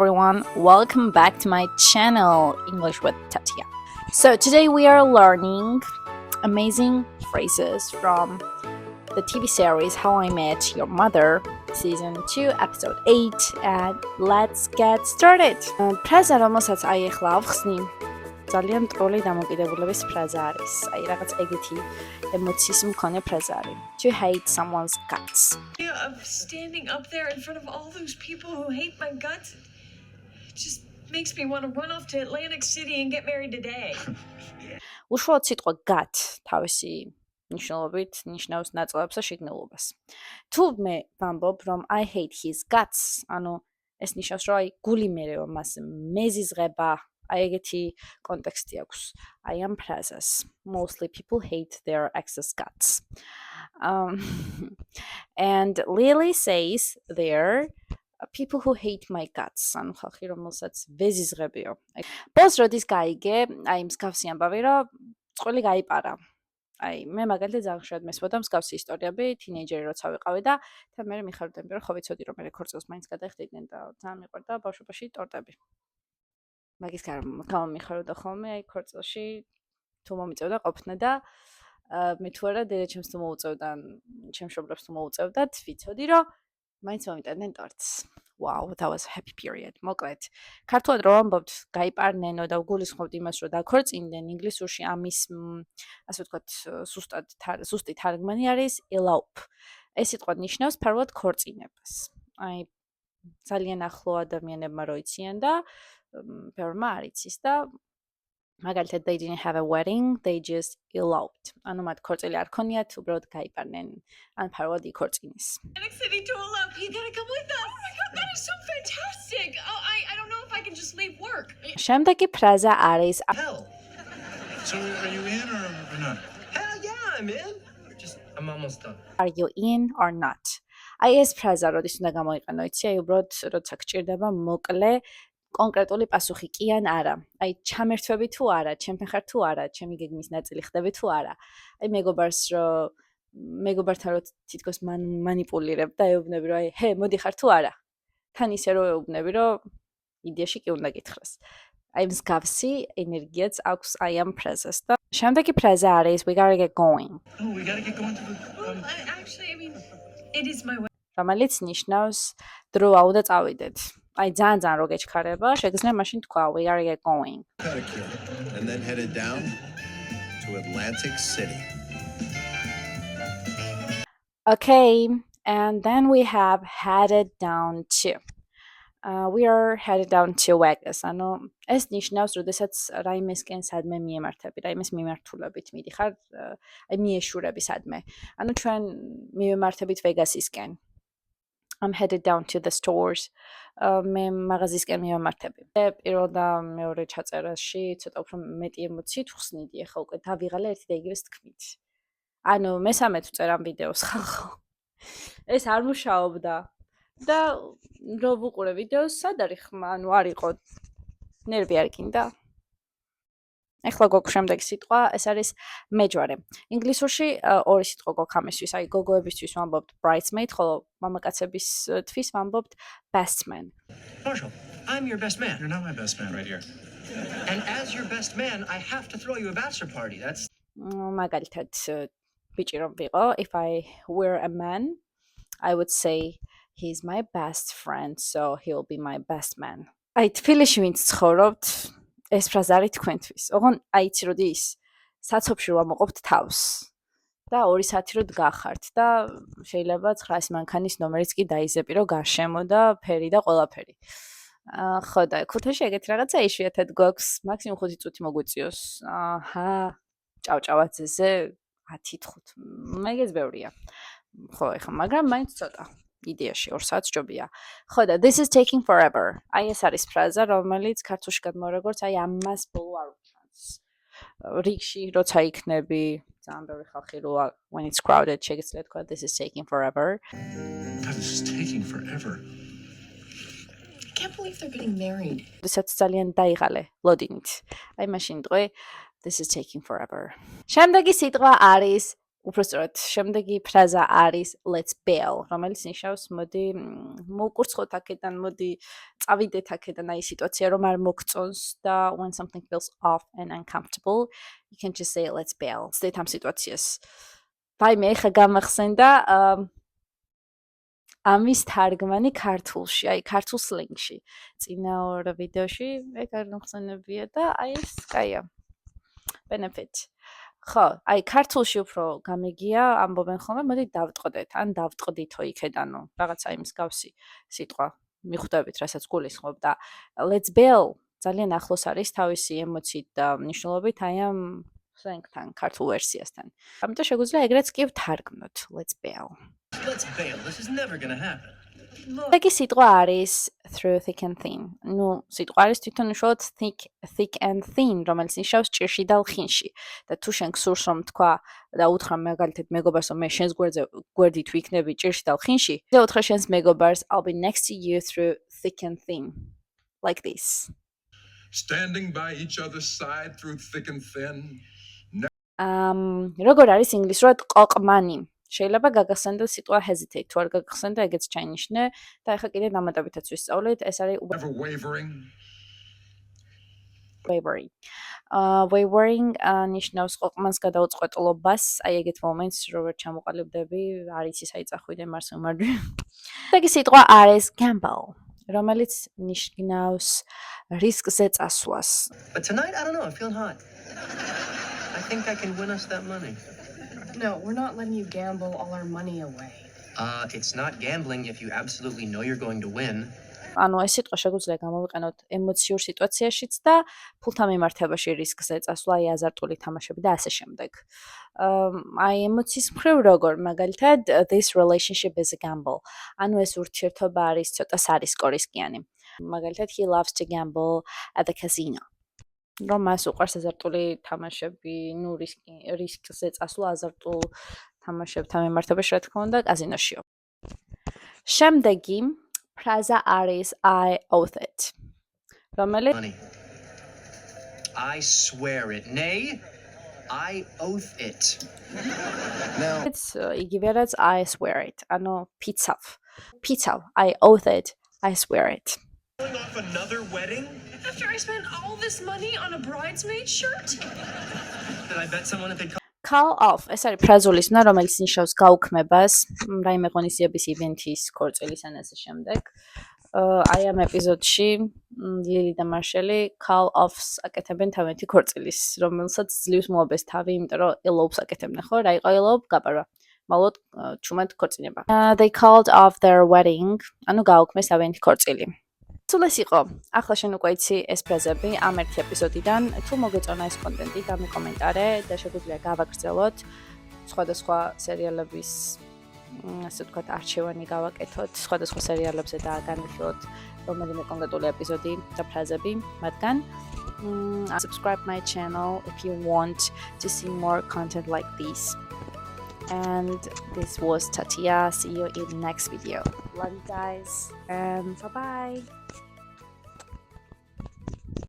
everyone, welcome back to my channel, English with Tatia. So today we are learning amazing phrases from the TV series How I Met Your Mother, Season 2, Episode 8, and let's get started. ფრაზა, რომელსაც ახლა ავხსნი, ძალიან მტრული დამოკიდებულების ფრაზა არის. აი რაღაც ეგეთი ემოციის მქონე ფრაზა არის. To hate someone's guts. Of standing up there in front of all those people who hate my guts, it just makes me want to run off to Atlantic City and get married today. უშუალოდ სიტყვა gut თავისი ნიშნულობით ნიშნავს ნაწილებს და შეგნელობას. თუ მე ვამბობ, რომ I hate his guts, ანუ ეს ნიშნავს, რომ აი გული მერევა მას მეზიზღება, აი ეგეთი კონტექსტი აქვს აი ამ ფრაზას. Mostly people hate their ex's guts. And Lily says there, people who hate my guts, ანუ ხალხი რომელსაც ვეზიზღებიო. ბოლოს როდის გაიგე, აი მსგავსი ამბავი, რომ წყვილი გაიპარა. აი მე მაგალითად ძალიან ხშირად მესმოდა მსგავსი ისტორიები, თინეიჯერი როცა ვიყავი და თან მე მიხარდებდი, რომ ხო ვიცოდი რომ მე ქორწილს მაინც გადაიხდიდნენ და ძალიან მიყვარდა ბავშვობაში ტორტები. მაგის გამო მიხარდა ხოლმე აი ქორწილში თუ მომიწევდა ყოფნა და მე თუ არა დედაჩემს თუ მოუწევდა, ჩემს მშობლებს თუ მოუწევდათ, ვიცოდი რომ მაინც მომიტანდნენ ტორტს. Wow, that was a happy period. მოკლედ, ქართულად რო ამბობთ, გაიპარნენო და გულისხმობთ იმას, რომ დაქორწინდნენ, ინგლისურში ამის ასე ვთქვათ, სუსტი თარგმანი არის elope. ეს სიტყვა ნიშნავს ფარულად ქორწინებას. აი ძალიან ახლო ადამიანებმა რო იციან და ბევრმა არ იცის და მაგალითად they didn't have a wedding, they just eloped. ანუ მათ ქორწილი არ ქონიათ, უბრალოდ გაიპარნენ, ან ფარულად იქორწინეს. Atlantic City to elope. You gotta come with us. Oh my god, that is so fantastic. Oh, I don't know if I can just leave work. შემდეგი ფრაზა არის Hell. So are you in or not? Hell yeah, I'm in. I'm almost done. Are you in or not? აი ეს ფრაზა როდის უნდა გამოიყენო, იცი, აი უბრალოდ როცა გჭირდება მოკლე კონკრეტული პასუხი კი ან არა. აი ჩამერთვები თუ არა, ჩემთან ხარ თუ არა, ჩემი გეგმის ნაწილი ხდები თუ არა. აი მეგობართან რო თითქოს მანიპულირებ და ეუბნები რომ აი ჰე, მოდი ხარ თუ არა. თან ისე რომ ეუბნები რომ იდეაში კი უნდა გითხრას. აი მსგავსი ენერგიაც აქვს აი ამ ფრაზას და შემდეგი ფრაზა არის we gotta get going. Oh, we gotta get going to the. Well, actually, I mean, it is my way. რომელიც ნიშნავს დროა უნდა წავიდეთ. აი ძალიან რო გეჩქარება, შეგიძლია მაშინ თქვა we gotta get going. Pedicure, and then headed down to Atlantic City. Okay, and then we have headed down to. We are headed down to Vegas. ანუ ეს ნიშნავს, როდესაც რაიმესკენ სადმე მიემართები, რაიმეს მიმართულებით მიდიხარ, აი მიეშურები სადმე. ანუ ჩვენ მივემართებით ვეგასისკენ. I'm headed down to the stores. მე მაღაზიისკენ მივემართები. პირველ და მეორე ჩაწერაში ცოტა უფრო მეტი ემოციით ვხსნიდი, ახლა უკვე დავიღალე ერთი და იგივეს თქმით. ანუ მესამე თუ წერ ამ ვიდეოს ხალხო. ეს არ მუშაობდა. და რო ვუყურე ვიდეოს, სად არის ხმა, ანუ არ იყო ნერვი არ გინდა. ეხლა გოგო შემდეგი სიტყვა, ეს არის მეჯვარე. ინგლისურში ორი სიტყვა გოგო ამისთვის, აი გოგოებისთვის ვამბობთ bridesmaid, ხოლო მამაკაცებისთვის ვამბობთ best man. Marshall, I'm your best man. You're not my best man right here. And as your best man, I have to throw you a bachelor party. That's მაგალითად ბიჭი რომ ვიყო, if I were a man, I would say he's my best friend, so he'll be my best man. აი თბილისში ვინც ცხოვრობთ, ეს ფრაზა არის თქვენთვის. ოღონ აი იცი როდის საცობში რომ მოყოფთ თავს და 2 საათი რო დგახართ და შეიძლება 900 მანქანის ნომერიც კი დაიზები რომ გარშემო და ფერი და ყველაფერი. ხო და ქუთაისში ეგეთი რაღაცა იშვიათად გვაქვს, მაქსიმუმ 5 წუთი მოგვიწიოს. აჰა, ჭავჭავაძეზე 10-5. მეგეც ბევრია. ხო, ეხლა მაგრამ მაინც ცოტა. იდეაში 2 საათს ჯობია. ხო და this is taking forever. აი ეს არის ფრაზა, რომელიც ქართულში გადმოვა როგორც აი ამას ბოლო არ უთანს. რიგში როცა იქნები, ძალიან ბევრი ხალხი როა when it's crowded, შეგიძლიათ თქვა this is taking forever. God, this is taking forever. I can't believe they're getting married. როდესაც ძალიან დაიღალე ლოდინით. აი მაშინ თქვი this is taking forever. შემდეგი სიტყვა არის უпростоრად შემდეგი ფრაზა არის let's bail, რომელიც ნიშნავს მოდი მოვკურცხოთ აქედან, მოდი წავიდეთ აქედან, აი სიტუაცია რომ არ მოგწონს და when something feels off and uncomfortable, you can just say let's bail. Stay ამ სიტუაციას. მე ხა გამახსენდა ამის თარგმანი ქართულში, აი ქართულ სლენგში. წინა ორ ვიდეოში ეგ არ მოხსენებია და აი ეს კაია. benefit. ხო, აი ქართულში უფრო გამიგია, ამბობენ ხოლმე, მოდი დავტყდეთ, ან დავტყდითო იქედანო, რაღაცა იმის გავსი სიტყვა მიხვდებით, რასაც გულისხმობ და let's bail ძალიან ახლოს არის თავისი ემოციით და მნიშვნელობით აი ამ სლენგთან, ქართულ ვერსიასთან. ამიტომ შეგვიძლია ეგრეც კი ვთარგმნოთ, let's bail. Let's bail. This is never gonna happen. ეგ სიტყვა არის through thick and thin. ნუ სიტყვა არის თვითონ უშუალოდ thick and thin, რომელიც ნიშნავს ჭირში და ლხინში. და თუ შენ გსურს რომ თქვა და უთხრა მაგალითად მეგობარს რომ მე შენს გვერდით ვიქნები ჭირში და ლხინში, და უთხრა შენს მეგობარს I'll be next to you through thick and thin. Like this. Standing by each other's side through thick and thin. როგორ არის ინგლისურად ყოყმანი? შეიძლება გაგახსენდეთ სიტყვა hesitate, თუ არ გაგახსენდა, ეგეც ჩაინიშნე და ახლა კიდე დამატებითაც ვისწავლეთ, ეს არის Never wavering. wavering. Wavering ნიშნავს ყოყმანს გადაუწყვეტლობას, აი ეგეთ მომენტს, როგორ ჩამოყალიბდები, არ იცი საიწახვიდე მარს უმარჯვე. ეგ სიტყვა არის gamble, რომელიც ნიშნავს რისკზე წასვლას. But tonight, I don't know. I'm feeling hot. I think I can win us that money. No, we're not letting you gamble all our money away. It's not gambling if you absolutely know you're going to win. ანუ ეს სიტყვა შეგვიძლია გამოვიყენოთ ემოციურ სიტუაციაშიც და ფულთან მიმართებაში რისკზე წასვლა, აი აზარტული თამაშები და ასე შემდეგ. აი ემოციის მხრივ როგორ, მაგალითად this relationship is a gamble. ანუ ეს ურთიერთობა არის ცოტა სარისკორისკიანი. მაგალითად he loves to gamble at the casino. რომ მას უყვარს აზარტული თამაშები, ნუ რისკზე წასვლა აზარტულ თამაშებთან მიმართებაში, რა თქმა უნდა, კაზინოშიო. შემდეგი ფრაზა არის I oath it. რომელიც Money. I swear it. Nay, I oath it. Now, იგივე რაც I swear it. ანუ ფიცავ. I oath it. I swear it. Going off another wedding? After I spent all this money on a bridesmaid shirt? Did I bet someone that they'd Call off. ეს არის ფრაზულისნა, რომელიც ნიშნავს გაუქმებას, რაიმე ღონისძიების ივენთის ქორწილის ან ასე შემდეგ. აი ამ ეპიზოდში ლილი და მარშელი call offs აკეთებენ თავიანთი ქორწილის, რომელსაც ძლივს მოაბეს თავი, იმიტომ რომ elopes აკეთებდნენ, ხო? რა იყო elope? გაბარვა. მალოთ ჩუმად ქორწინება. They called off their wedding. ანუ გაუქმეს თავიანთი ქორწილი. სულ ეს იყო. ახლა შენ უკვე იცი ეს ფრაზები ამ ერთი ეპიზოდიდან. თუ მოგეწონა ეს კონტენტი, გამიკომენტარე და შეგვიძლია გავაგრძელოთ სხვადასხვა სერიალების, ასე ვთქვათ, არჩევანი გავაკეთოთ სხვადასხვა სერიალებზე და განვიხილოთ რომელიმე კონკრეტული ეპიზოდი და ფრაზები მათგან. Subscribe my channel if you want to see more content like this. And this was Tatia. See you in the next video. Love you guys and bye-bye.